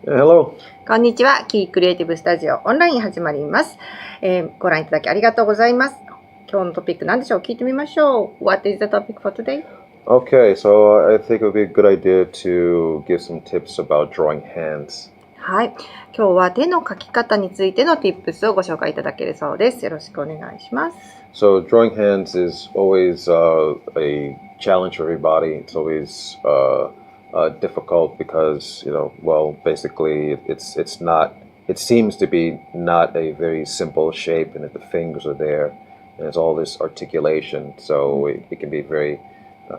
Hello. こんにちは。キークリエイティブスタジオオンライン始まります。ご覧いただきありがとうございます。今日のトピック何でしょう？聞いてみましょう。What is the topic for today? Okay, so I think it would be a good idea to give some tips about drawing hands. はい。今日は手の描き方についての tips をご紹介いただけるそうです。よろしくお願いします。So drawing hands is always a challenge for everybody. It's always difficult because basically it's not. It seems to be not a very simple shape, and that the fingers are there, and it's all this articulation. So it can be very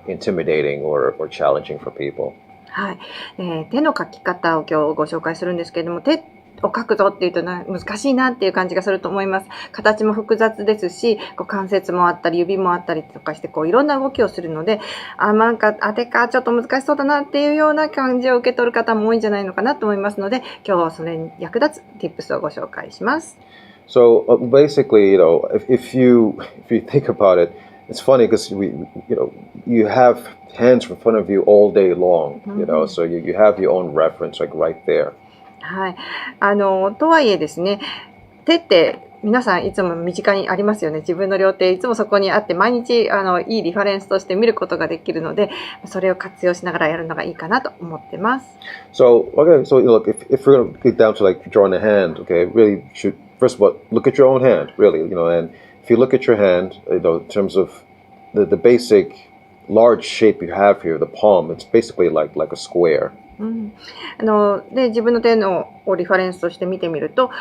intimidating or challenging for people. はい。手の描き方を今日ご紹介するんですけれども、手を描くぞっていうと難しいなっていう感じがすると思います。形も複雑ですし、関節もあったり指もあったりとかしていろんな動きをするので、手かちょっと難しそうだなっていうような感じを受け取る方も多いんじゃないのかなと思いますので、今日はそれに役立つ tips をご紹介します。So basically, if you think about it, it's funny because you have hands in front of you all day long, so you have your own reference like right there. はい。とはいえですね、手って皆さんいつも身近にありますよね。自分の両手いつもそこにあって毎日いいリファレンスとして見ることができるので、それを活用しながらやるのがいいかなと思ってます。So look, if we're gonna get down to like drawing a hand, okay, really should first of all look at your own hand, really, and if you look at your hand, in terms of the basic large shape you have here, the palm, it's basically like a square. で自分の手のをリファレンスとして見てみると、こ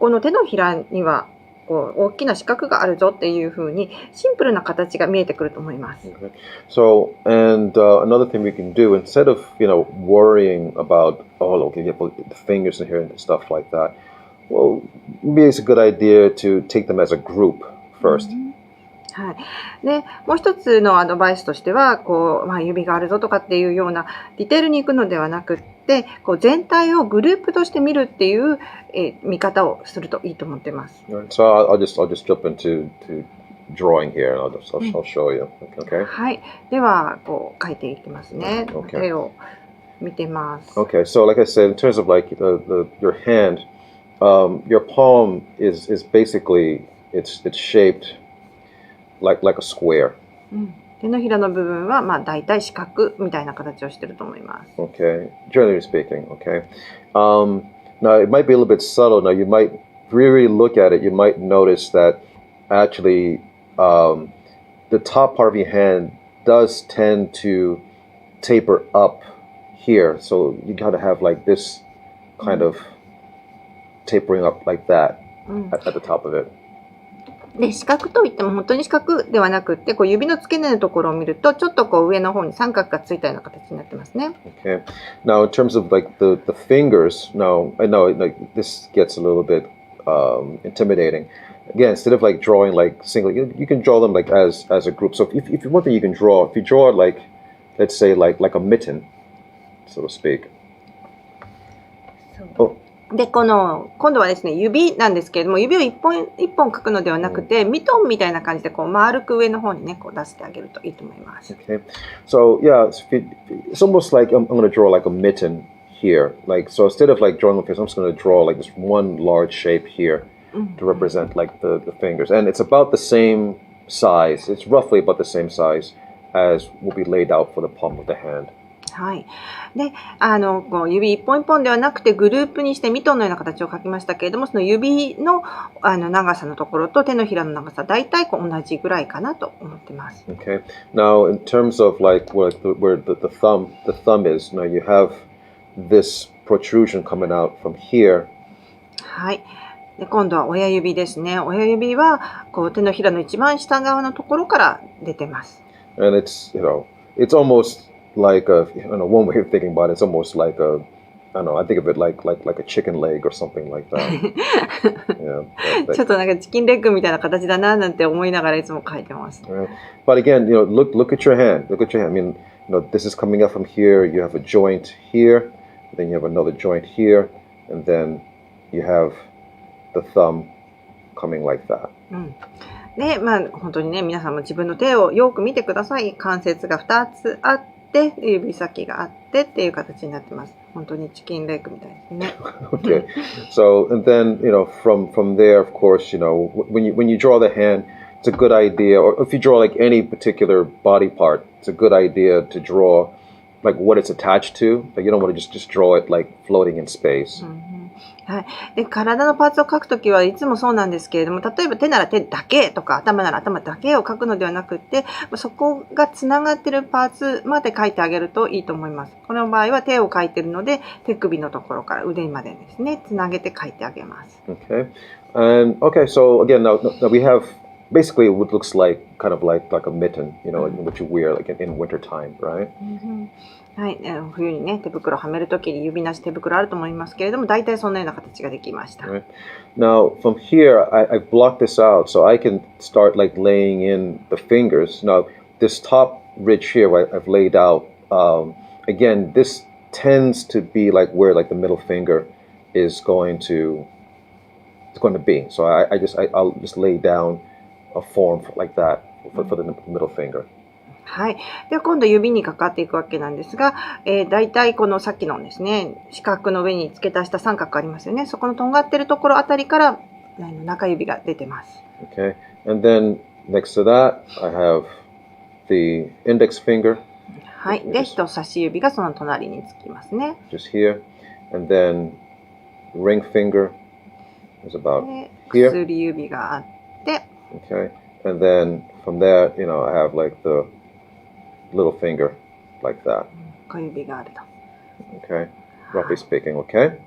この手のひらには大きな四角があるぞっていう風にシンプルな形が見えてくると思います。Okay. So another thing we can do instead of worrying about you have the fingers in here and stuff like that. Well, maybe it's a good idea to take them as a group first. はい。で、もう一つのアドバイスとしては、指があるぞとかっていうようなディテールに行くのではなくって、全体をグループとして見るっていう、見方をするといいと思ってます。So I'll just jump into drawing here, and I'll show you. Okay. はい。では描いていきますね。Okay. 手を見てます。Okay. So like I said, in terms of like your hand, your palm is basically it's shaped like a square. 手のひらの部分はだいたい四角みたいな形をしてると思います。Okay, generally speaking. Okay. Now it might be a little bit subtle. Now you might really look at it. You might notice that actually the top part of your hand does tend to taper up here. So you got to have like this kind of tapering up like that at the top of it. で、四角といっても本当に四角ではなくって、指の付け根のところを見るとちょっと上の方に三角がついたような形になってますね。Okay. Now in terms of like the fingers, now I know like this gets a little bit intimidating. Again, instead of like drawing like singly, you can draw them like as a group. So if you want that, you can draw. If you draw like, let's say like a mitten, so to speak.で、今度はですね、指なんですけれども、指を一本描くのではなくて、ミトンみたいな感じで丸く上の方にね、出してあげるといいと思います。Okay. So yeah, it's almost like I'm going to draw like a mitten here. Like so, instead of like drawing a fist, I'm just going to draw like this one large shape here to represent like the fingers, and it's about the same size. It's roughly about the same size as will be laid out for the palm of the hand. はい。で、指一本一本ではなくてグループにしてミトンのような形を描きましたけれども、その指の長さのところと手のひらの長さ、だいたい同じぐらいかなと思ってます。Okay. Now, in terms of like where the thumb is, now you have this protrusion coming out from here. はい。で、今度は親指ですね。親指は手のひらの一番下側のところから出てます。And it's almost like one way of thinking about it, it's almost like I think of it like a chicken leg or something like that. Yeah, ちょっとなんかチキンレッグみたいな形だななんて思いながらいつも描いてます。But again, look at your hand. Look at your hand. I mean, this is coming up from here. You have a joint here, then you have another joint here, and then you have the thumb coming like that. で、本当にね、皆さんも自分の手をよく見てください。関節が2つあって、指先があってっていう形になってます。本当にチキンレッグみたいですね。Okay. So, and then, from there, of course, when you draw the hand, it's a good idea, or if you draw like any particular body part, it's a good idea to draw like what it's attached to. Like you don't want to just draw it like floating in space. はい、で体のパーツを描くときはいつもそうなんですけれども、例えば手なら手だけとか頭なら頭だけを描くのではなくって、そこがつながってるパーツまで描いてあげるといいと思います。この場合は手を描いてるので、手首のところから腕までですね、つなげて描いてあげます。Okay. And okay, so again, now we have basically what looks like kind of like a mitten, what you wear like in winter time, right? はい、冬にね、手袋をはめるときに指なし手袋あると思いますけれども、大体そんなような形ができました。Right. Now, from here, I've blocked this out so I can start like laying in the fingers. Now, this top ridge here, I've laid out. Again, this tends to be like where like the middle finger is going to be. So I'll just lay down a form like that for the middle finger. はい。では今度指にかかっていくわけなんですが、大体このさっきのですね、四角の上に付け足した三角ありますよね。そこのとんがってるところあたりから中指が出てます。Okay. And then next to that, I have the index finger. はい。で、人差し指がその隣につきますね。Just here. And then ring finger is about で here. 薬指があって、Okay. And then from there, I have like the little finger like that. 小指があると。Okay. Roughly speaking, okay?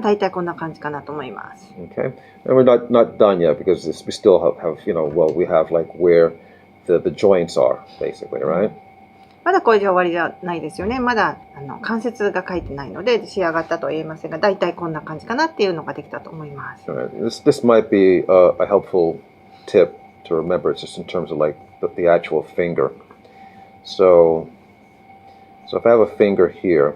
大体こんな感じかなと思います。Okay. And we're not done yet because we still have we have like where the joints are, basically, right? まだこれじゃ終わりじゃないですよね。まだ関節が書いてないので仕上がったとは言えませんが、大体こんな感じかなっていうのができたと思います。Alright. This might be a helpful tip to remember. It's just in terms of like the actual finger. So if I have a finger here,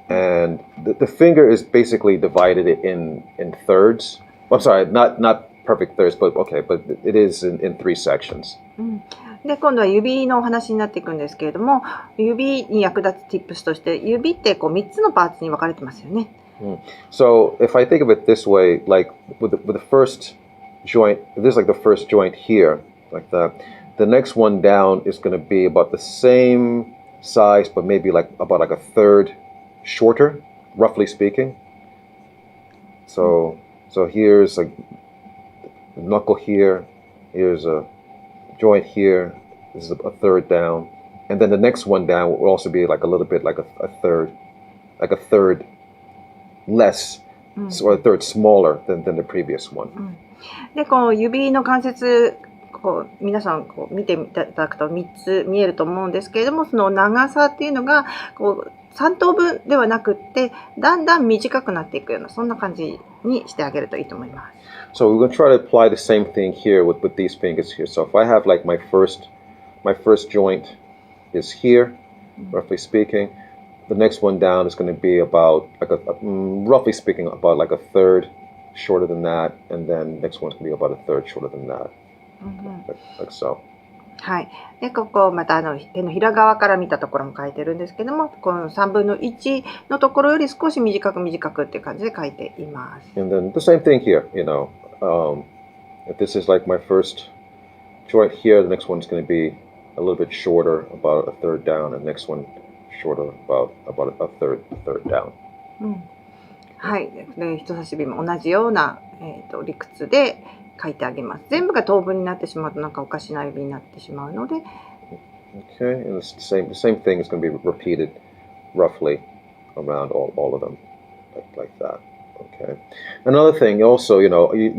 and the finger is basically divided in thirds. I'm sorry, not perfect thirds, but okay, but it is in three sections. で、今度は指のお話になっていくんですけれども、指に役立つ tips として、指ってこう3つのパーツに分かれてますよね。So if I think of it this way, like with the first joint, if there's like the first joint here, like that, the next one down is going to be about the same size, but maybe like about like a third shorter, roughly speaking. So here's like a knuckle here, here's a joint here, this is a third down, and then the next one down will also be like a little bit like a third less, or a third smaller than the previous one. で、こう指の関節、こう皆さんこう見ていただくと3つ見えると思うんですけれども、その長さっていうのがこう3等分ではなくって、だんだん短くなっていくような、そんな感じにしてあげるといいと思います。So we're going to try to apply the same thing here with these fingers here. So if I have like my first joint is here, roughly speaking. The next one down is going to be about like roughly speaking about like a third shorter than that, and then next one's going to be about a third shorter than that, like so. はい。で、ここまた手のひら側から見たところも書いてるんですけども、この3分の1のところより少し短くっていう感じで書いています。And then the same thing here, if this is like my first joint here, the next one's going to be a little bit shorter, about a third down, and the next one shorter, about a third down. はい。で、人差し指も同じような、理屈で書いてあげます。全部が等分になってしまうとなんかおかしな指になってしまうので。Okay, and the same thing is going to be repeated roughly around all of them, like that. Okay. Another thing, also, you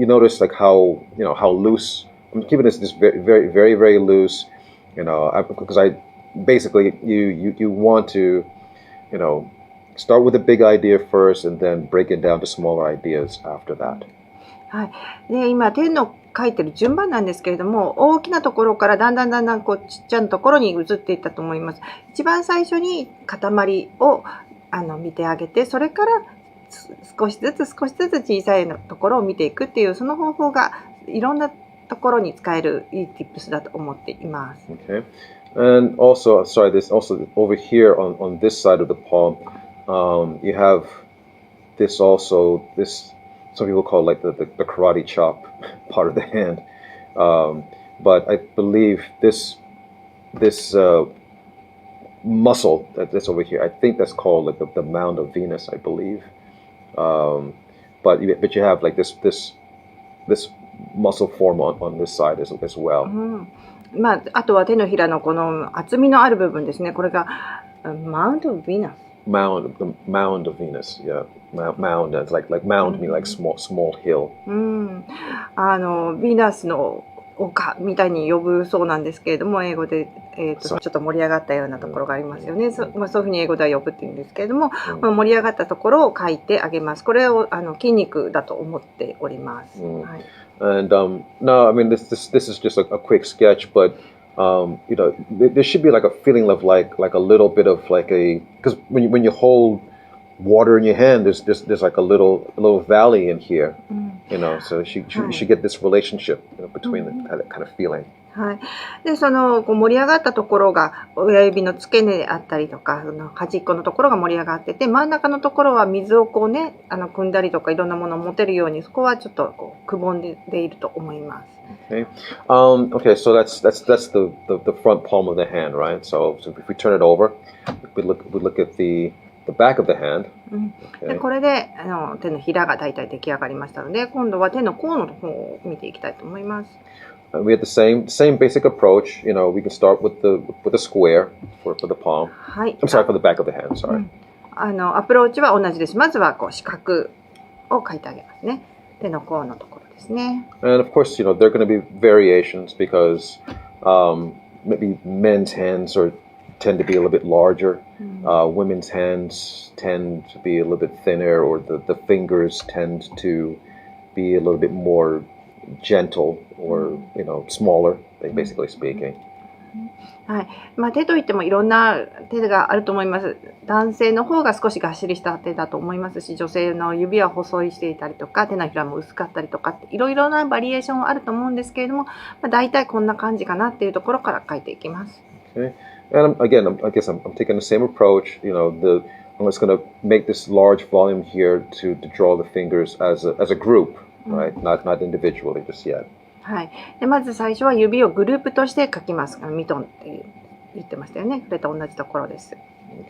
notice like how loose. I'm keeping this very very very very loose, because I basically you want to, start with a big idea first and then break it down to smaller ideas after that. はい。で、今手の書いてる順番なんですけれども、大きなところからだんだんこうちっちゃなところに移っていったと思います。一番最初に塊を見てあげて、それから少しずつ小さいところを見ていくっていう、その方法がいろんなところに使えるいい tips だと思っています。Okay. And also, sorry, this also over here on this side of the palm, you have this also, this, some people call it like the karate chop part of the hand. But I believe this muscle that's over here, I think that's called like the mound of Venus, I believe. But you have like this muscle form on this side as well. まあ、あとは手のひらのこの厚みのある部分ですね。これがマウント・ヴィーナス。Mound, the mound of Venus, yeah. Mound, it's like mound mean like small hill. ヴィーナスの丘みたいに呼ぶそうなんですけれども、英語で、ちょっと盛り上がったようなところがありますよね。そういうふうに英語では呼ぶっていうんですけれども、盛り上がったところを書いてあげます。これを筋肉だと思っております。はい。And no, I mean this is just a quick sketch, but you know, there should be like a feeling of like a little bit of like because when you hold water in your hand, there's like a little valley in here, you know, so you should get this relationship, you know, between that kind of feeling. はい、でその盛り上がったところが親指の付け根であったりとか、その端っこのところが盛り上がってて、真ん中のところは水をこうね、汲んだりとかいろんなものを持てるように、そこはちょっとこうくぼんでいると思います。Okay. Okay, so that's the front palm of the hand, right? So if we turn it over, we look at the back of the hand. でこれで手のひらが大体出来上がりましたので、今度は手の甲の方を見ていきたいと思います。We have the same basic approach. You know, we can start with the square for the palm. はい。I'm sorry, for the back of the hand. Sorry. アプローチは同じです。まずはこう四角を描いてあげますね。手の甲のところですね。And of course, you know, there are going to be variations because maybe men's hands tend to be a little bit larger. Women's hands tend to be a little bit thinner, or the fingers tend to be a little bit more gentle or, you know, smaller, basically speaking. はい。まあ、手といってもいろんな手があると思います。男性の方が少しがっしりした手だと思いますし、女性の指は細いしていたりとか、手のひらも薄かったりとか、いろいろなバリエーションはあると思うんですけれども、大体こんな感じかなっていうところから描いていきます。Okay. And again, I guess I'm taking the same approach. You know, I'm just going to make this large volume here to draw the fingers as a group, right? Not individually just yet. はい。でまず最初は指をグループとして描きます。ミトンって言ってましたよね。これと同じところです。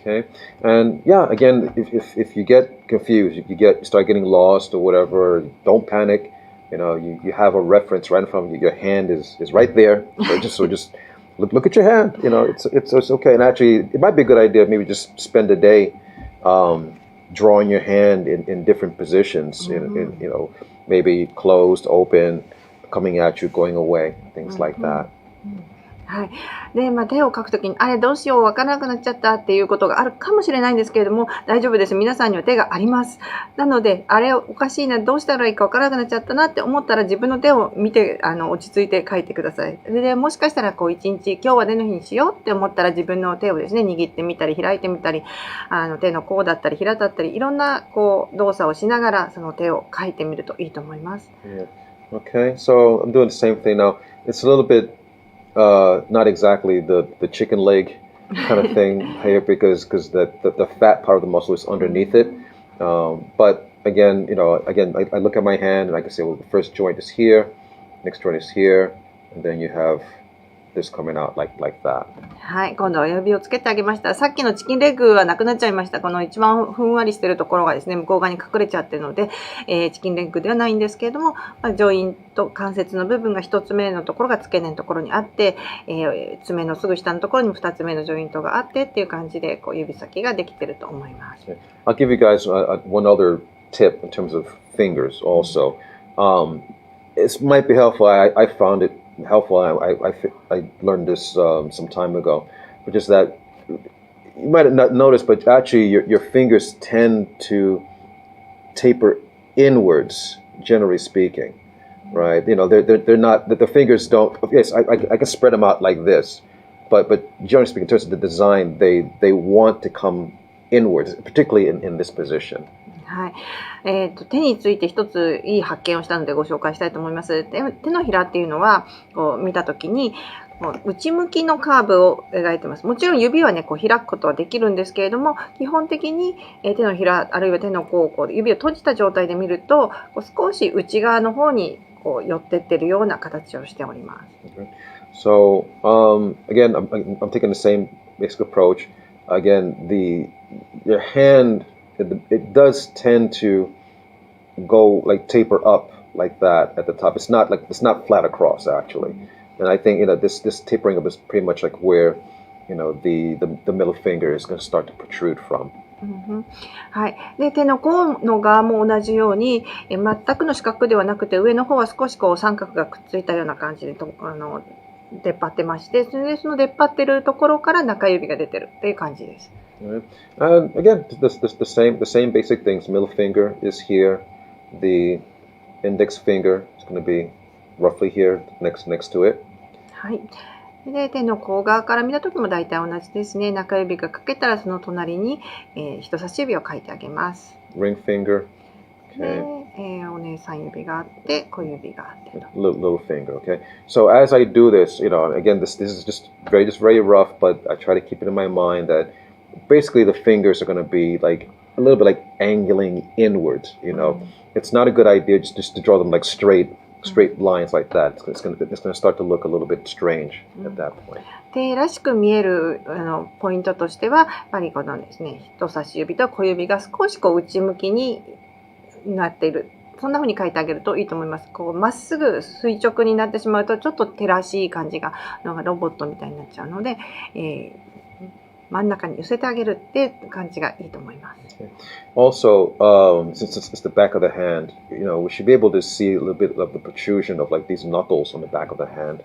Okay. And yeah, again, if you get confused, you start getting lost or whatever, don't panic. You know, you have a reference right in front of you. Your hand is right there. So just look at your hand. You know, it's okay. And actually, it might be a good idea maybe just spend a day drawing your hand in different positions. In you know, maybe closed, open, coming at you, going away, things like that. はい。で、手を描くときに、あれどうしよう、わからなくなっちゃったっていうことがあるかもしれないんですけれども、大丈夫です。皆さんには手があります。なので、あれおかしいな、どうしたらいいかわからなくなっちゃったなって思ったら、自分の手を見て、落ち着いて描いてください。で、もしかしたら、こう、一日、今日は手の日にしようって思ったら、自分の手をですね、握ってみたり、開いてみたり、手の甲だったり、平だったり、いろんな、こう、動作をしながら、その手を描いてみるといいと思います。Okay, so I'm doing the same thing now. It's a little bit.Not exactly the chicken leg kind of thing here because the fat part of the muscle is underneath it. But again, you know, I look at my hand and I can say, well, the first joint is here, next joint is here, and then you have this coming out like that. はい、今度は指をつけてあげました。さっきのチキンレッグはなくなっちゃいました。この一番ふんわりしてるところがですね、向こう側に隠れちゃってるので、チキンレッグではないんですけれども、ジョイント関節の部分が1つ目のところが付け根のところにあって、爪のすぐ下のところにも2つ目のジョイントがあってっていう感じで、こう指先ができてると思います。I'll give you guys one other tip in terms of fingers also. It might be helpful. I found it helpful. I learned this some time ago, which is that you might not notice, but actually your fingers tend to taper inwards, generally speaking, right? You know, they're not the fingers don't. Yes, I can spread them out like this, but generally speaking, in terms of the design, they want to come inwards, particularly in this position. はい。手について一ついい発見をしたのでご紹介したいと思います。手のひらっていうのはこう見たときにもう内向きのカーブを描いてます。もちろん指はね、こう開くことはできるんですけれども、基本的に手のひらあるいは手の甲をこう指を閉じた状態で見ると、こう少し内側の方にこう寄ってってるような形をしております。So again, I'm taking the same basic approach. Again, your hand it does tend to go like taper up like that at the top. It's not flat across actually. And I think this tapering up is pretty much like where the middle finger is going to start to protrude from. はい、で手の甲の側も同じように全くの四角ではなくて上の方は少しこう三角がくっついたような感じで出っ張ってまして、それでその出っ張ってるところから中指が出てるっていう感じです。And again, the same basic things. Middle finger is here. The index finger is going to be roughly here next to it. はい。で手の甲側から見た時も大体同じですね。中指が書けたらその隣に、人差し指を書いてあげます。Ring finger. Okay. お姉さん指があって小指があってと。Little finger. Okay. So as I do this, again, this is just very rough, but I try to keep it in my mind that basically the fingers are going to be like a little bit like angling inwards. It's not a good idea just to draw them like straight lines like that. It's going to start to look a little bit strange at that point. 手らしく見えるポイントとしては、やっぱりこのですね、人差し指と小指が少しこう内向きになっている。そんな風に書いてあげるといいと思います。こうまっすぐ垂直になってしまうとちょっと手らしい感じがなんかロボットみたいになっちゃうので、真ん中に寄せてあげるっていう感じがいいと思います。Also, since it's the back of the hand, we should be able to see a little bit of the protrusion of like these knuckles on the back of the hand.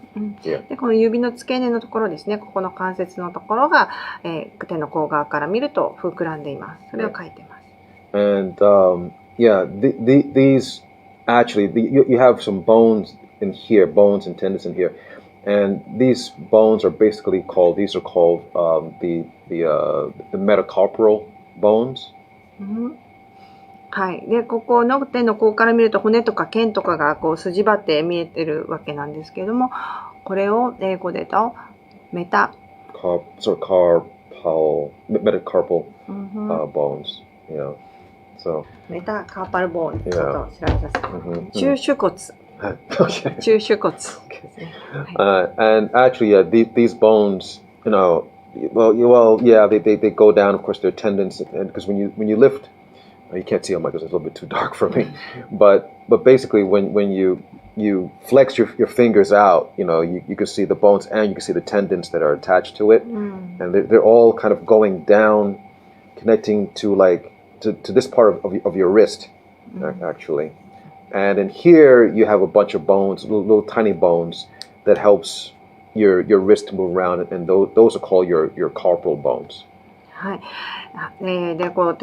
でこの指の付け根のところですね、ここの関節のところが、手の甲側から見ると膨らんでいます。それを書いてます。And these actually, you have some bones in here, bones and tendons in here. And these bones are basically called the metacarpal bones. はい。で、ここの手の甲から見ると骨とか腱とかがこう筋張って見えてるわけなんですけれども、これを英語でとmetacarpal bones. So メタカーパルボーンちょっと調べさせて、中手骨。中手骨。And actually, these bones, they go down. Of course, they're tendons, and because when you lift, you can't see them because it's a little bit too dark for me. But basically, when you flex your fingers out, you can see the bones and you can see the tendons that are attached to it, and they're all kind of going down, connecting to to this part of your wrist, actually. And in here, you have a bunch of bones, little tiny bones that helps your wrist to move around, and those are called your carpal bones. はい。で、こう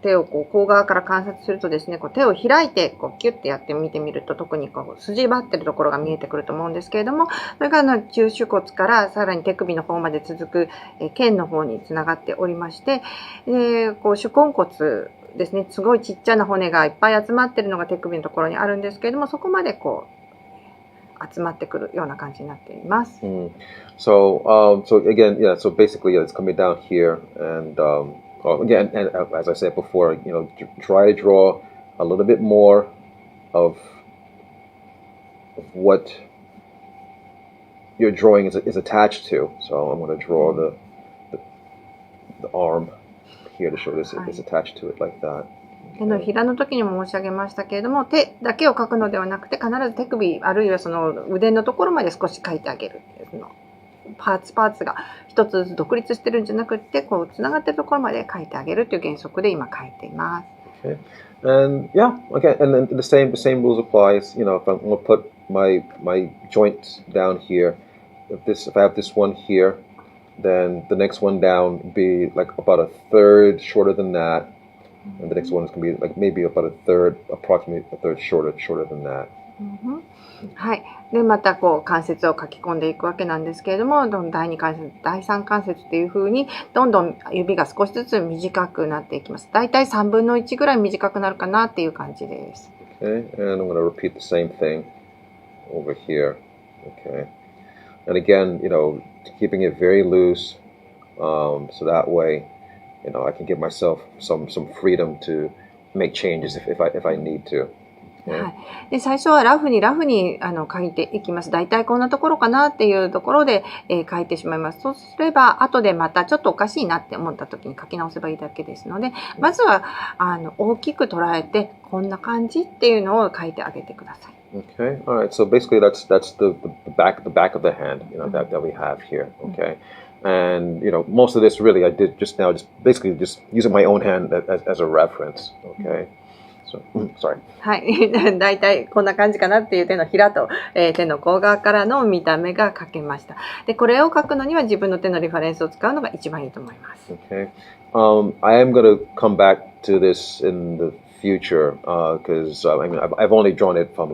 手をこう甲側から観察するとですね、こう手を開いてこうキュッてやって見てみると特にこう筋張ってるところが見えてくると思うんですけれども、それが中手骨からさらに手首の方まで続く腱の方につながっておりまして、こう手根骨ですね、すごいちっちゃな骨がいっぱい集まってるのが手首のところにあるんですけれども、そこまでこう集まってくるような感じになっています。So again, so basically, it's coming down here, and again, and as I said before, try to draw a little bit more of what your drawing is attached to. So I'm going to draw the arm here to show this is attached to it like that. 手のひらの時にも申し上げましたけれども、手だけを描くのではなくて必ず手首あるいはその腕のところまで少し描いてあげる。パーツが一つずつ独立してるんじゃなくて、こうつながってるところまで描いてあげるという原則で今描いています。Okay. And and then the same rules applies. If I'm going to put my joint down here, if I have this one here, then the next one down would be like about a third shorter than that, and the next one is going to be like maybe about approximately a third shorter than that. はい。でまたこう関節を書き込んでいくわけなんですけれども、第2関節、第3関節っていう風にどんどん指が少しずつ短くなっていきます。だいたい3分の1ぐらい短くなるかなっていう感じです。Okay, and I'm going to repeat the same thing over here. Okay. And again, keeping it very loose, so that way, I can give myself some freedom to make changes if I need to. はい、で最初はラフに書いていきます。だいたいこんなところかなっていうところで、書いてしまいます。そうすれば後でまたちょっとおかしいなって思った時に書き直せばいいだけですので、まずは大きく捉えてこんな感じっていうのを書いてあげてください。Okay, all right. So basically, that's the back of the hand, that we have here. Okay, and most of this really I did just now, just basically just using my own hand as a reference. Okay. So, sorry. はい、だいたいこんな感じかなっていう手のひらと、手の甲側からの見た目が描けました。で、これを書くのには自分の手のリファレンスを使うのが一番いいと思います。Okay. I am going to come back to this in the future because I mean I've only drawn it from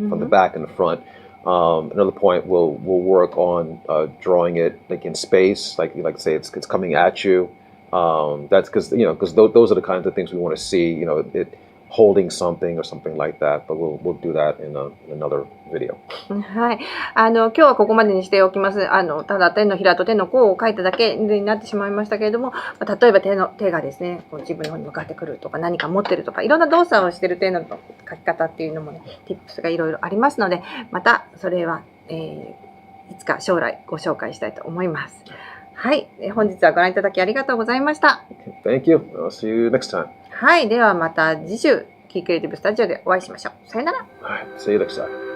from the back and the front. Another point we'll work on drawing it like in space, like say it's coming at you. That's because those are the kinds of things we want to see. It holding something or something like that, but we'll do that in another video. はい、今日はここまでにしておきます。ただ手のひらと手の甲を描いただけになってしまいましたけれども、例えば手がですね、こう自分の方に向かってくるとか何か持ってるとかいろんな動作をしている手の描き方っていうのもね、tips がいろいろありますので、またそれは、いつか将来ご紹介したいと思います。はい、本日はご覧いただきありがとうございました。Thank you. I'll see you next time. はい、ではまた次週キークリエイティブスタジオでお会いしましょう。さよなら。All right, see you next time.